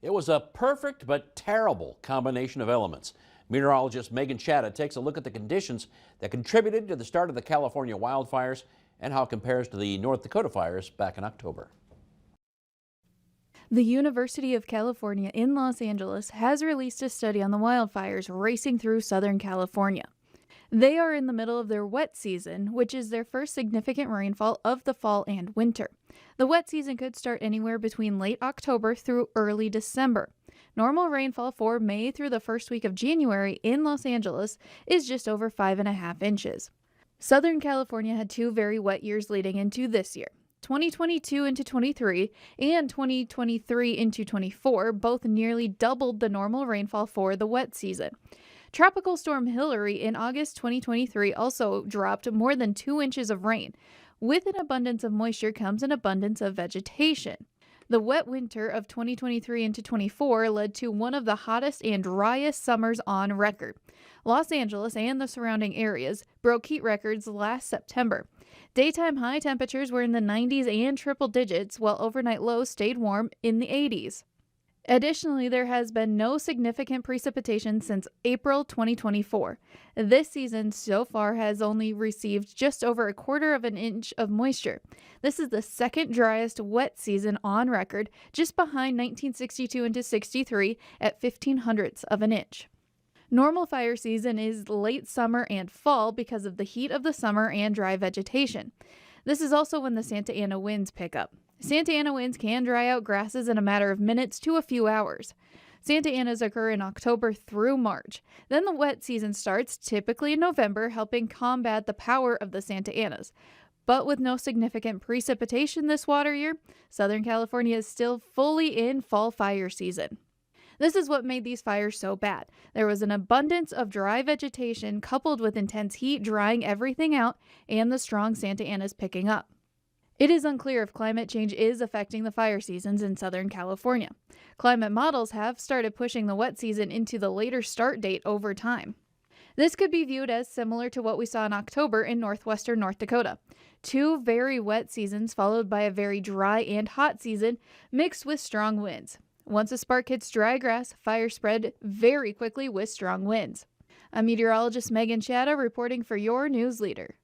It was a perfect but terrible combination of elements. Meteorologist Megan Shatta takes a look at the conditions that contributed to the start of the California wildfires and how it compares to the North Dakota fires back in October. The University of California in Los Angeles has released a study on the wildfires racing through Southern California. They are in the middle of their wet season, which is their first significant rainfall of the fall and winter. The wet season could start anywhere between late October through early December. Normal rainfall for May through the first week of January in Los Angeles is just over 5.5 inches. Southern California had two very wet years leading into this year. 2022 into 23 and 2023 into 24 both nearly doubled the normal rainfall for the wet season. Tropical Storm Hillary in August 2023 also dropped more than 2 inches of rain. With an abundance of moisture comes an abundance of vegetation. The wet winter of 2023 into 24 led to one of the hottest and driest summers on record. Los Angeles and the surrounding areas broke heat records last September. Daytime high temperatures were in the 90s and triple digits, while overnight lows stayed warm in the 80s. Additionally, there has been no significant precipitation since April 2024. This season so far has only received just over 1/4 of an inch of moisture. This is the second driest wet season on record, just behind 1962 into 63 at 0.15 of an inch. Normal fire season is late summer and fall because of the heat of the summer and dry vegetation. This is also when the Santa Ana winds pick up. Santa Ana winds can dry out grasses in a matter of minutes to a few hours. Santa Anas occur in October through March. Then the wet season starts, typically in November, helping combat the power of the Santa Anas. But with no significant precipitation this water year, Southern California is still fully in fall fire season. This is what made these fires so bad. There was an abundance of dry vegetation coupled with intense heat drying everything out and the strong Santa Anas picking up. It is unclear if climate change is affecting the fire seasons in Southern California. Climate models have started pushing the wet season into the later start date over time. This could be viewed as similar to what we saw in October in northwestern North Dakota. Two very wet seasons followed by a very dry and hot season mixed with strong winds. Once a spark hits dry grass, fire spread very quickly with strong winds. I'm meteorologist Megan Shatta reporting for your news leader.